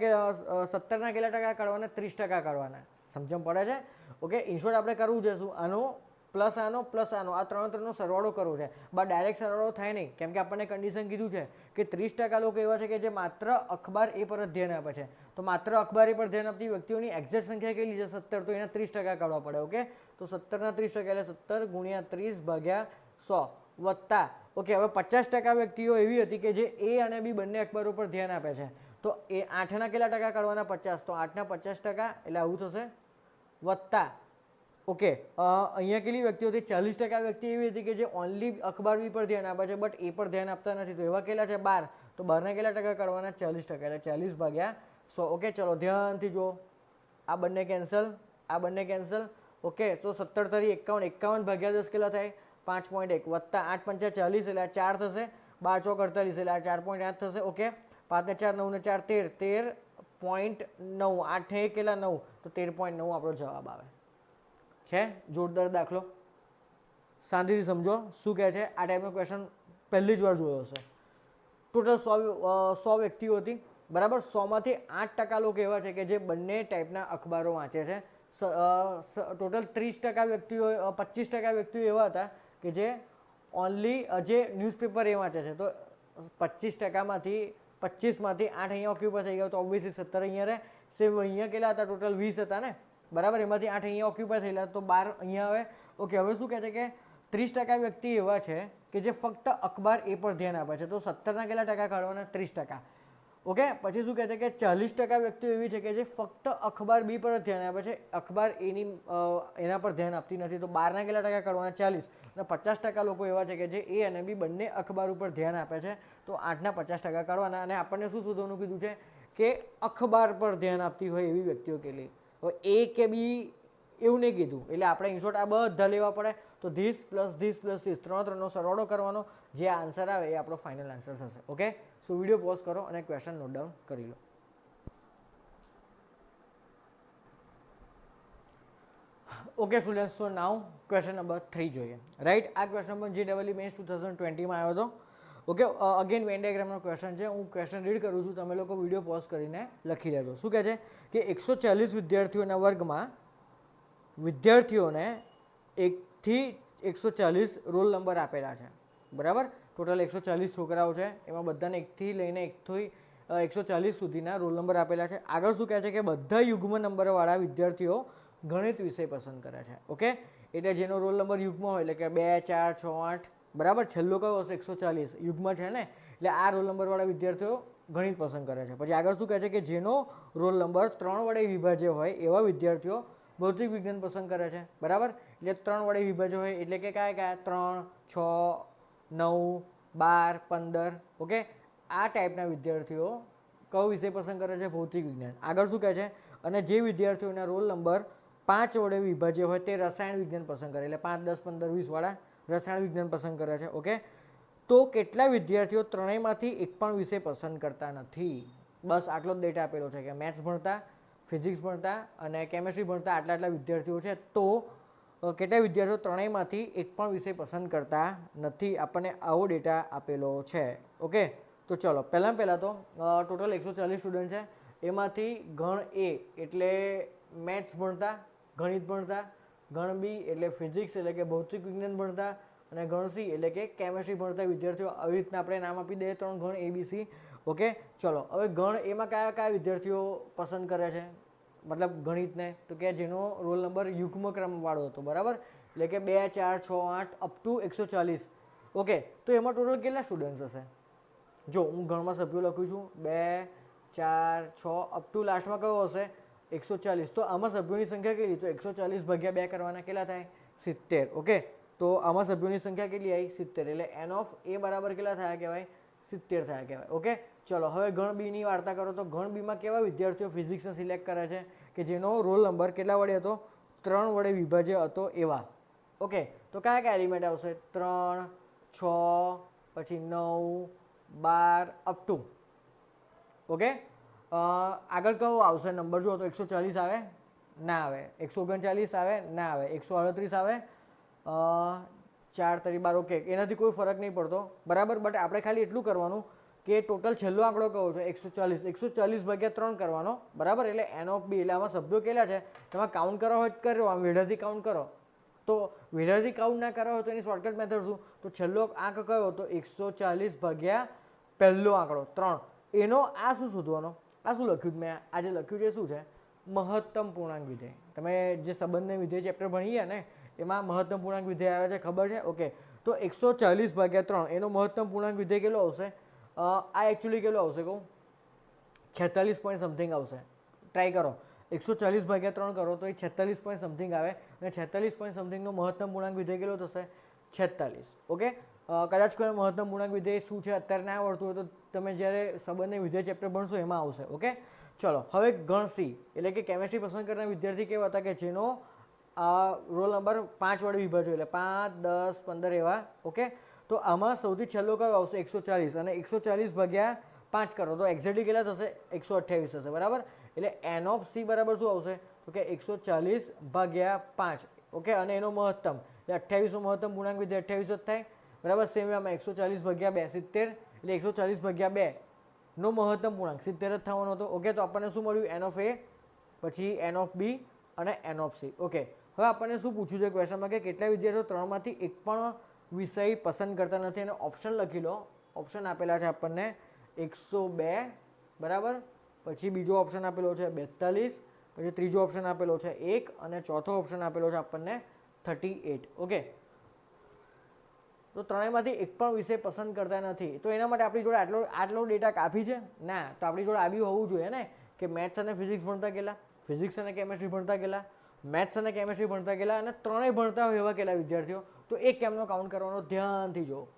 કેટલા ટકા કાઢવાના? 30% કાઢવાના. સમજણ પડે છે? ઓકે, ઇનશોર્ટ આપણે કરવું છે શું, આનો પ્લસ આનો આ ત્રણનો સરવાળો કરવો છે, બટ ડાયરેક્ટ સરવાળો થાય નહીં, કેમ કે આપણને કન્ડિશન કીધું છે કે 30% લોકો એવા છે કે જે માત્ર અખબાર એ પર જ ધ્યાન આપે છે. તો માત્ર અખબાર એ પર ધ્યાન આપતી વ્યક્તિઓની એક્ઝેક્ટ સંખ્યા કેટલી છે? 17. તો એના 30% કાઢવા પડે. ઓકે, તો 17ના 30% એટલે 17 ગુણ્યા 30 ભાગ્યા 100 વત્તા. ઓકે, હવે 50% વ્યક્તિઓ એવી હતી કે જે એ અને બી બંને અખબારો પર ધ્યાન આપે છે. તો એ 8ના કેટલા ટકા કાઢવાના? 50. તો 8ના 50% એટલે આવું થશે વત્તા. ઓકે, અહીંયા કેટલી વ્યક્તિઓ હતી? 40% વ્યક્તિ એવી હતી કે જે ઓનલી અખબાર બી પર ધ્યાન આપે છે બટ એ પર ધ્યાન આપતા નથી. તો એવા કેટલા છે? 12. તો 12ના કેટલા ટકા કાઢવાના? 40%. એટલે 40 ભાગ્યા 100. ઓકે, ચલો ધ્યાનથી જુઓ, આ બંને કેન્સલ, આ બંને કેન્સલ. ઓકે, તો 17 તરી 51, 51 ભાગ્યા 10 કેટલા થાય? 5.1 વત્તા 8 પંચા 40 એટલે આ 4 થશે, 12 ચોક 48 એટલે આ 4.8 થશે. ઓકે, 5 ને 4 9 ને 4 13, 13.9, 8 ને 1 કેટલા? 9. તો 13.9 આપણો જવાબ આવે છે. જોરદાર દાખલો, શાંતિથી સમજો શું કહે છે. આ ટાઈપનો ક્વેશ્ચન પહેલી જ વાર જોયો હશે. ટોટલ 100 વ્યક્તિઓ હતી, બરાબર. 100માંથી 8% લોકો એવા છે કે જે બંને ટાઈપના અખબારો વાંચે છે. ટોટલ 30% વ્યક્તિઓ, 25% વ્યક્તિઓ એવા હતા કે જે ઓનલી જે ન્યૂઝપેપર એ વાંચે છે. તો 25%માંથી 25માંથી 8 અહીંયા ઓક્યુપાય થઈ ગયો, તો ઓબ્વિયસલી 17 અહીંયા રહે. સેમ અહીંયા કેટલા હતા? ટોટલ 20 હતા ને, બરાબર. એમાંથી 8 અહીંયા ઓક્યુપાય થયેલા, તો 12 અહીંયા આવે. ઓકે, હવે શું કહે છે કે 30% વ્યક્તિ એવા છે કે જે ફક્ત અખબાર એ પર ધ્યાન આપે છે. તો 17ના કેટલા ટકા કાઢવાના? 30%. ઓકે, પછી શું કહે છે કે 40% વ્યક્તિઓ એવી છે કે જે ફક્ત અખબાર બી પર જ ધ્યાન આપે છે, અખબાર એના પર ધ્યાન આપતી નથી. તો 12ના કેટલા ટકા કાઢવાના? 40. અને 50% લોકો એવા છે કે જે એ અને બી બંને અખબાર ઉપર ધ્યાન આપે છે. તો 8ના 50% કાઢવાના. અને આપણને શું શોધવાનું કીધું છે કે અખબાર પર ધ્યાન આપતી હોય એવી વ્યક્તિઓ કેટલી. હવે એ કે બી એવું નહીં કીધું, એટલે આપણે ઇનશોર્ટ આ બધા લેવા પડે. તો this plus this plus this, ત્રણનો સરવાળો કરવાનો, જે આન્સર આવે એ આપણો ફાઇનલ આન્સર થશે. ઓકે, સો વિડીયો પોઝ કરો અને ક્વેશ્ચન નોટ ડાઉન કરી લો. ઓકે સ્ટુડન્ટ, સો નાઉ ક્વેશ્ચન નંબર 3 જોઈએ. રાઈટ, આ ક્વેશ્ચન નંબર JEE મેન્સ 2020માં આવ્યો હતો. ઓકે, અગેન વેન ડાયાગ્રામનો ક્વેશ્ચન છે. હું ક્વેશ્ચન રીડ કરું છું, તમે લોકો વિડીયો પોઝ કરીને લખી લેજો. શું કહે છે કે 140 વિદ્યાર્થીઓના વર્ગમાં વિદ્યાર્થીઓને 1 થી 140 રોલ નંબર આપેલા છે, બરાબર. ટોટલ 140 છોકરાઓ છે, એમાં બધાને 1 થી લઈને 1 થી 140 સુધીના રોલ નંબર આપેલા છે. આગળ શું કહે છે કે બધા યુગ્મ નંબરવાળા વિદ્યાર્થીઓ ગણિત વિષય પસંદ કરે છે. ઓકે, એટલે જેનો રોલ નંબર યુગ્મ હોય એટલે કે 2 4 6 8, બરાબર. છેલ્લો કયો હશે? 140 યુગ્મ છે ને, એટલે આ રોલ નંબરવાળા વિદ્યાર્થીઓ ગણિત પસંદ કરે છે. પછી આગળ શું કહે છે કે જેનો રોલ નંબર 3 વડે વિભાજ્ય હોય એવા વિદ્યાર્થીઓ ભૌતિક વિજ્ઞાન પસંદ કરે છે, બરાબર. એટલે 3 વડે વિભાજ્ય હોય એટલે કે કયા 3 6 9 12 15. ઓકે, આ ટાઈપના વિદ્યાર્થીઓ કયો વિષય પસંદ કરે છે? ભૌતિક વિજ્ઞાન. આગળ શું કહે છે? અને જે વિદ્યાર્થીઓના રોલ નંબર 5 વડે વિભાજ્ય હોય તે રસાયણ વિજ્ઞાન પસંદ કરે, એટલે 5 10 15 20 વાળા રસાયણ વિજ્ઞાન પસંદ કરે છે. ઓકે, તો કેટલા વિદ્યાર્થીઓ ત્રણેયમાંથી એક પણ વિષય પસંદ કરતા નથી? બસ આટલો જ ડેટા આપેલો છે કે મેથ્સ ભણતા, ફિઝિક્સ ભણતા અને કેમેસ્ટ્રી ભણતા આટલા વિદ્યાર્થીઓ છે. તો કેટલા વિદ્યાર્થીઓ ત્રણેયમાંથી એક પણ વિષય પસંદ કરતા નથી? આપણને આવો ડેટા આપેલો છે. ઓકે, તો ચલો પહેલાં તો ટોટલ 140 સ્ટુડન્ટ છે, એમાંથી ગણ એ એટલે મેથ્સ ભણતા, ગણિત ભણતા, ગણ બી એટલે ફિઝિક્સ એટલે કે ભૌતિક વિજ્ઞાન ભણતા, અને ગણ સી એટલે કે કેમેસ્ટ્રી ભણતા વિદ્યાર્થીઓ. આવી રીતના આપણે નામ આપી દઈએ 3 ગણ ABC. ઓકે, ચલો હવે ગણ એમાં કયા વિદ્યાર્થીઓ પસંદ કરે છે, મતલબ ગણિતને? તો કે જેનો રોલ નંબર યુગ્મ ક્રમવાળો હતો, બરાબર. એટલે કે 2 4 6 8 અપ ટુ 140. ઓકે, તો એમાં ટોટલ કેટલા સ્ટુડન્ટ્સ હશે? જો હું ગણમાં સભ્યો લખું છું 2 4 6 અપ ટુ લાસ્ટમાં કયો હશે? 140. તો આમાં સભ્યોની સંખ્યા કેટલી? તો 140 ભાગ્યા 2 કરવાના કેટલા થાય? 70. ઓકે, તો આમાં સભ્યોની સંખ્યા કેટલી આવી? 70. એટલે એન ઓફ એ બરાબર કેટલા થયા કહેવાય? 70 થયા કહેવાય. ઓકે, ચલો હવે ગણ બીની વાર્તા કરો. તો ગણ બીમાં કેવા વિદ્યાર્થીઓ ફિઝિક્સને સિલેક્ટ કરે છે કે જેનો રોલ નંબર કેટલા વડે હતો? 3 વડે વિભાજ્ય હતો એવા. ઓકે, તો કયા એલિમેન્ટ આવશે? 3 6 પછી 9 12 અપ ટુ. ઓકે, આગળ કયો આવશે નંબર? જુઓ તો 140 આવે? ના આવે. 139 આવે? ના આવે. 138 આવે? 4 તરી 12. ઓકે, એનાથી કોઈ ફરક નહીં પડતો, બરાબર. બટ આપણે ખાલી એટલું કરવાનું કે ટોટલ છેલ્લો આંકડો કયો છે 140, 140 ભાગ્યા 3 કરવાનો બરાબર, એટલે એન ઓફ બી, એટલે આમાં સભ્યો કેટલા છે તમે કાઉન્ટ કરવા હોય કરો, આમ વેઢાથી કાઉન્ટ કરો, તો વેઢાથી કાઉન્ટ ના કરવા હોય તો એની શોર્ટકટ મેથડ શું, તો છેલ્લો આંક કયો તો 140 ભાગ્યા પહેલો આંકડો 3, એનો આ શું શોધવાનો, આ શું લખ્યું મેં આ જે લખ્યું છે શું છે મહત્તમ પૂર્ણાંક વિધેય, તમે જે સંબંધને વિધેય ચેપ્ટર ભણી ગયા ને એમાં મહત્તમ પૂર્ણાંક વિધેય આવે છે ખબર છે, ઓકે, તો 140 ભાગ્યા 3 એનો મહત્તમ પૂર્ણાંક વિધેય કેટલો આવશે, આ એકચ્યુઅલી કેટલો આવશે કહું 46 પોઈન્ટ સમથિંગ આવશે, ટ્રાય કરો 140 ભાગ્યા 3 કરો તો એ 46 પોઈન્ટ સમથિંગ આવે, અને 46 પોઈન્ટ સમથિંગનો મહત્તમ પૂર્ણાંક વિધેય કેટલો થશે 46, ઓકે, કદાચ કોઈ મહત્તમ પૂર્ણાંક વિધેય શું છે અત્યારે ના આવડતું હોય તો તમે જ્યારે સંબંધને વિધેય ચેપ્ટર ભણશો એમાં આવશે, ઓકે, ચલો હવે ગણ સી એટલે કે કેમેસ્ટ્રી પસંદ કરનાર વિદ્યાર્થી કેવા હતા કે જેનો રોલ નંબર 5 વડે વિભાજ્યો એટલે 5, 10, 15 એવા, ઓકે, તો આમાં સૌથી છેલ્લો કયો આવશે 140, અને 140 ભાગ્યા 5 કરો તો એક્ઝેક્ટલી કેટલા થશે 128 થશે બરાબર, એટલે એન ઓફ સી બરાબર શું આવશે તો કે 140 ભાગ્યા 5, ઓકે, અને એનો મહત્તમ એટલે 28નો મહત્તમ પૂર્ણાંક વિધેય 28 જ થાય બરાબર, સેમ આમાં 140 ભાગ્યા 2 70, એટલે 140 ભાગ્યા 2 નો મહત્તમ પૂર્ણાંક 70 જ થવાનો હતો, ઓકે, તો આપણને શું મળ્યું એન ઓફ એ, પછી એન ઓફ બી અને એન ઓફ સી, ઓકે, હવે આપણને શું પૂછ્યું છે ક્વેશ્ચનમાં કે કેટલા વિદ્યાર્થીઓ 3માંથી એક પણ વિષય પસંદ કરતા નથી, અને ઓપ્શન લખી લો, ઓપ્શન આપેલા છે આપણને 102 બરાબર, પછી બીજો ઓપ્શન આપેલો છે 42, પછી ત્રીજો ઓપ્શન આપેલો છે 1, અને ચોથો ઓપ્શન આપેલો છે આપણને 38, ઓકે, તો ત્રણેયમાંથી એક પણ વિષય પસંદ કરતા નથી, તો એના માટે આપણી જોડે આટલો ડેટા કાફી છે ના, તો આપણી જોડે આવી હોવું જોઈએ ને કે મેથ્સ અને ફિઝિક્સ ભણતા કેટલા, ફિઝિક્સ અને કેમેસ્ટ્રી ભણતા કેટલા, મેથ્સ અને કેમેસ્ટ્રી ભણતા કેટલા, અને ત્રણેય ભણતા હોય એવા કેટલા વિદ્યાર્થીઓ, તો એ કેમનો કાઉન્ટ કરવાનો ધ્યાનથી જો,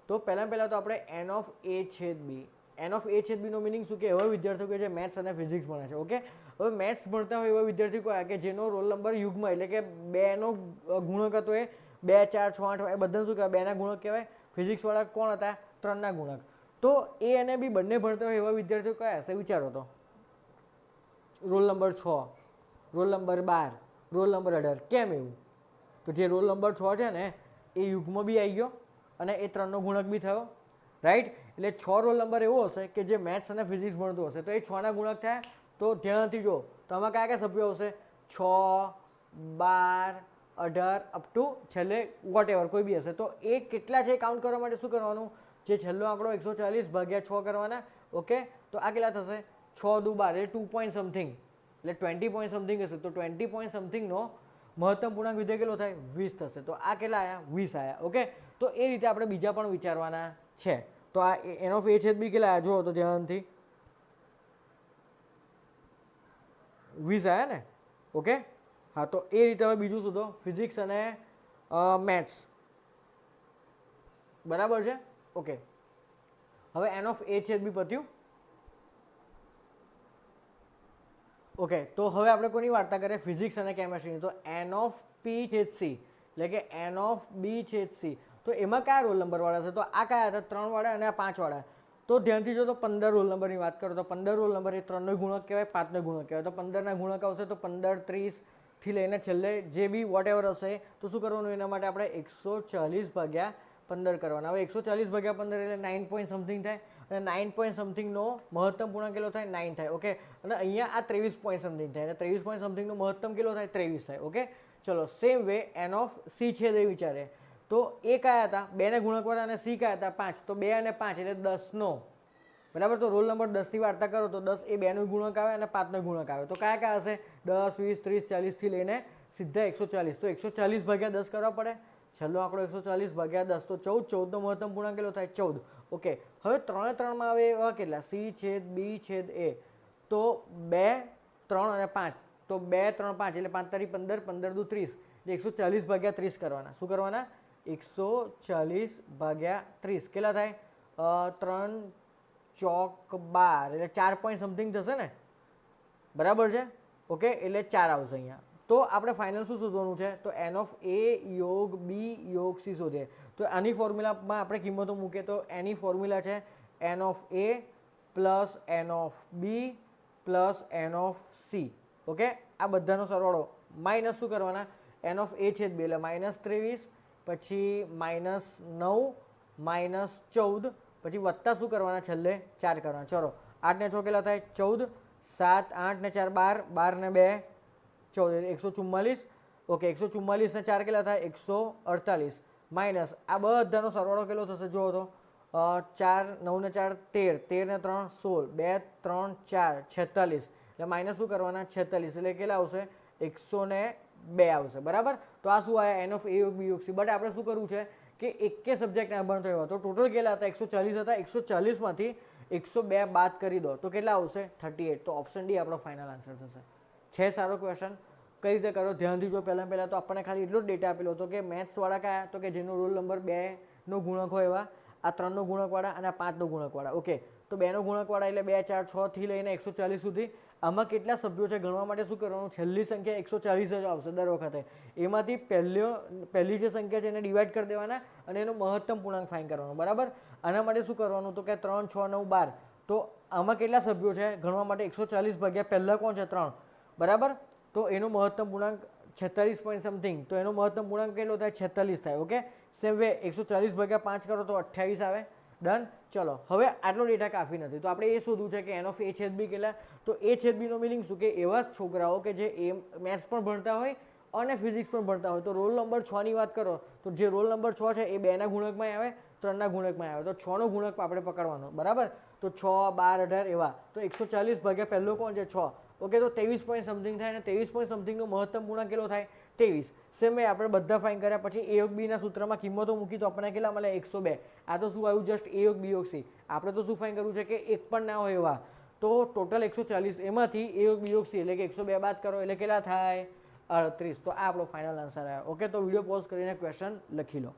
તો પહેલાં તો આપણે એન ઓફ એ છેદ બી, એન ઓફ એ છેદ બીનો મિનિંગ શું કે એવા વિદ્યાર્થીઓ કે જે મેથ્સ અને ફિઝિક્સ ભણે છે, ઓકે, હવે મેથ્સ ભણતા હોય એવા વિદ્યાર્થીઓ કયા કે જેનો રોલ નંબર યુગમાં એટલે કે 2નો ગુણક હતો એ 2, 4, 6, 8 એ બધાને શું કહેવાય 2ના ગુણક કહેવાય, ફિઝિક્સવાળા કોણ હતા 3ના ગુણક, તો એ અને બી બંને ભણતા હોય એવા વિદ્યાર્થીઓ કયા હશે વિચારો તો, roll number 6, roll number 12, roll number 18, કેમ એવું, તો જે રોલ નંબર 6 છે ને એ યુગમાં બી આવી ગયો અને એ 3નો ગુણક બી થયો, રાઈટ, એટલે 6 રોલ નંબર એવો હશે કે જે મેથ્સ અને ફિઝિક્સ ભણતો હશે, તો એ 6ના ગુણક થયા, તો ધ્યાનથી જો તો આમાં કયા સભ્યો આવશે 6, 12, 18 અપ ટુ છેલ્લે વોટ એવર કોઈ બી હશે, તો એ કેટલા છે કાઉન્ટ કરવા માટે શું કરવાનું, જે છેલ્લો આંકડો 140 ભાગ્યા 6 કરવાના, ઓકે, તો આ કેટલા થશે 6 દુ 12 એટલે 2 પોઈન્ટ સમથિંગ, એટલે 20 પોઈન્ટ સમથિંગ હશે, તો 20 પોઈન્ટ સમથિંગનો મહત્તમ પૂર્ણાંક વિધેય કેટલો થાય 20 થશે, તો આ કેટલા આવ્યા 20 આવ્યા, ઓકે, તો એ રીતે આપણે બીજા પણ વિચારવાના છે, તો આ એન ઓફ એ છેદ બી કેટલા આવ્યા જુઓ તો ધ્યાનથી 20 આવ્યા ને, ઓકે, હા, તો એ રીતે હવે બીજું શોધો ફિઝિક્સ અને મેથ્સ બરાબર છે, ઓકે, હવે એન ઓફ એ છેદ બી પત્યું, ઓકે, તો હવે આપણે કોની વાર્તા કરીએ ફિઝિક્સ અને કેમેસ્ટ્રીની, તો એન ઓફ પી છેદ સી એટલે કે એન ઓફ બી છેદ સી, તો એમાં કયા રોલ નંબર વાળા છે, તો આ કયા હતા 3 વાળા અને આ 5 વાળા, તો ધ્યાનથી જો તો 15 રોલ નંબરની વાત કરો તો 15 રોલ નંબર એ 3નો ગુણક કહેવાય, 5નો ગુણક કહેવાય, તો 15ના ગુણક આવશે તો 15, 30 થી લઈને છેલ્લે જે બી વોટ એવર હશે તો શું કરવાનું એના માટે આપણે 140 ભાગ્યા 15 કરવાના, હવે 140 ભાગ્યા 15 એટલે 9 પોઈન્ટ સમથિંગ થાય, અને 9 પોઈન્ટ સમથિંગનો મહત્તમ પૂર્ણાંક કેટલો થાય 9 થાય, ઓકે, અને અહીંયા આ 23 પોઈન્ટ સમથિંગ થાય, અને 23 પોઈન્ટ સમથિંગનો મહત્તમ કેટલો થાય 23 થાય, ઓકે, ચલો same way n of C છે એ વિચારે, તો એ કયા હતા 2ને ગુણકવાળા અને સી કયા હતા 5, તો 2 અને 5 એટલે 10નો બરાબર, તો રોલ નંબર 10ની વાર્તા કરો તો 10 એ 2નો ગુણક આવે અને 5નો ગુણક આવે, તો કયા કયા હશે 10, 20, 30, 40 થી લઈને સીધા 140, તો 140 ભાગ્યા 10 કરવા પડે, છેલ્લો આંકડો 140 ભાગ્યા 10 તો 14, 14નો મહત્તમ પૂર્ણાંક કેટલો થાય 14, ઓકે, હવે 3 માં આવે એવા કેટલા સી છેદ બી છેદ એ, તો 2, 3 અને 5, તો 2, 3, 5 એટલે 5 તારી 15, 15 દુ 30 એટલે 140 ભાગ્યા 30 કરવાના, શું કરવાના 140 ભાગ્યા 30 કેટલા થાય 3 ચોક 12 એટલે 4 પોઈન્ટ સમથિંગ થશે ને બરાબર છે, ઓકે, એટલે 4 આવશે અહીંયા, તો આપણે ફાઇનલ શું શોધવાનું છે, તો એન ઓફ એ યોગ બી યોગ સી શોધીએ, તો આની ફોર્મ્યુલામાં આપણે કિંમતો મૂકીએ તો એની ફોર્મ્યુલા છે n of A plus n of B plus n of C, okay, આ બધાનો સરવાળો માઇનસ શું કરવાના એન ઓફ એ છેદ બી એટલે -23, પછી -9, -14, પછી વત્તા શું કરવાના છેલ્લે 4 કરવાના. ચલો 8 ને 6 કેટલા થાય 14, 7 8 ને 4 12, 12 ને 2 14, 144. ઓકે 144 ને 4 કેટલા થાય 148 માઇનસ આ બધાનો સરવાળો કેટલો થશે જુઓ તો 4 9 ને 4 13, 13 ને 3 16, 2 3 4 46 એટલે માઇનસ શું કરવાના 46 એટલે કેટલા આવશે 102 આવશે બરાબર. તો આ શું આવ્યા એન ઓફ એ યોગ બી યોગ સી. બટ આપણે શું કરવું છે કે એકે સબ્જેક્ટ અભણ થયો તો ટોટલ કેટલા હતા 140 હતા. 140 માંથી 102 બાદ કરી દો તો કેટલા આવશે 38. તો ઓપ્શન ડી આપણો ફાઇનલ આન્સર થશે. છે સારો ક્વેશ્ચન. કઈ રીતે કરો ધ્યાનથી જો. પહેલાં તો આપણને ખાલી એટલો જ ડેટા આપેલો હતો કે મેથ્સવાળા કયા તો કે જેનો રોલ નંબર 2નો ગુણક હોય એવા, આ 3નો ગુણકવાળા અને આ 5નો ગુણકવાળા. ઓકે તો 2નો ગુણકવાળા એટલે 2 4 6 થી લઈને 140 સુધી. આમાં કેટલા સભ્યો છે ગણવા માટે શું કરવાનું છેલ્લી સંખ્યા 140 જ આવશે દર વખતે. એમાંથી પહેલી જે સંખ્યા છે એને ડિવાઈડ કરી દેવાના અને એનો મહત્તમ પૂર્ણાંક ફાઇન કરવાનો બરાબર. આના માટે શું કરવાનું તો કે 3 6 9 12. તો આમાં કેટલા સભ્યો છે ગણવા માટે 140 ભાગ્યા પહેલાં કોણ છે 3 બરાબર. તો એનો મહત્તમ પૂર્ણાંક 46 પોઈન્ટ સમથિંગ. તો એનો મહત્તમ પૂર્ણાંક કેટલો થાય 46 થાય. ઓકે સેમ વે 140 ભાગ્યા 5 કરો તો 28 આવે. ડન. ચલો હવે આટલો ડેટા કાફી નથી તો આપણે એ શોધવું છે કે એન ઓફ એ છેદ બી કેટલા. તો એ છેદ બીનો મિનિંગ શું કે એવા છોકરાઓ કે જે એ મેથ્સ પણ ભણતા હોય અને ફિઝિક્સ પણ ભણતા હોય. તો રોલ નંબર 6ની વાત કરો તો જે રોલ નંબર 6 છે એ 2ના ગુણકમાં આવે 3ના ગુણકમાં આવે. તો 6નો ગુણક આપણે પકડવાનો બરાબર. તો 6 12 18 એવા. તો 140 ભાગ્યા પહેલો કોણ છે 6. ઓકે તો 23 પોઈન્ટ સમથિંગ થાય અને 23 પોઈન્ટ સમથિંગનો મહત્તમ પૂર્ણાંક કેટલો થાય 23. સેમ એ આપણે બધા ફાઇન કર્યા પછી એ યોગ બીના સૂત્રમાં કિંમતો મૂકી તો આપણને કેટલા મળે 102. આ તો શું આવ્યું જસ્ટ એ યોગ બી યોગ સી. આપણે તો શું ફાઇન કરવું છે કે એક પણ ના હોય એવા. તો ટોટલ 140 એમાંથી એ યોગ બી યોગ સી એટલે કે 102 બાદ કરો એટલે કેટલા થાય 38. તો આ આપણો ફાઇનલ આન્સર આવ્યો. ઓકે તો વિડીયો પોઝ કરીને ક્વેશ્ચન લખી લો.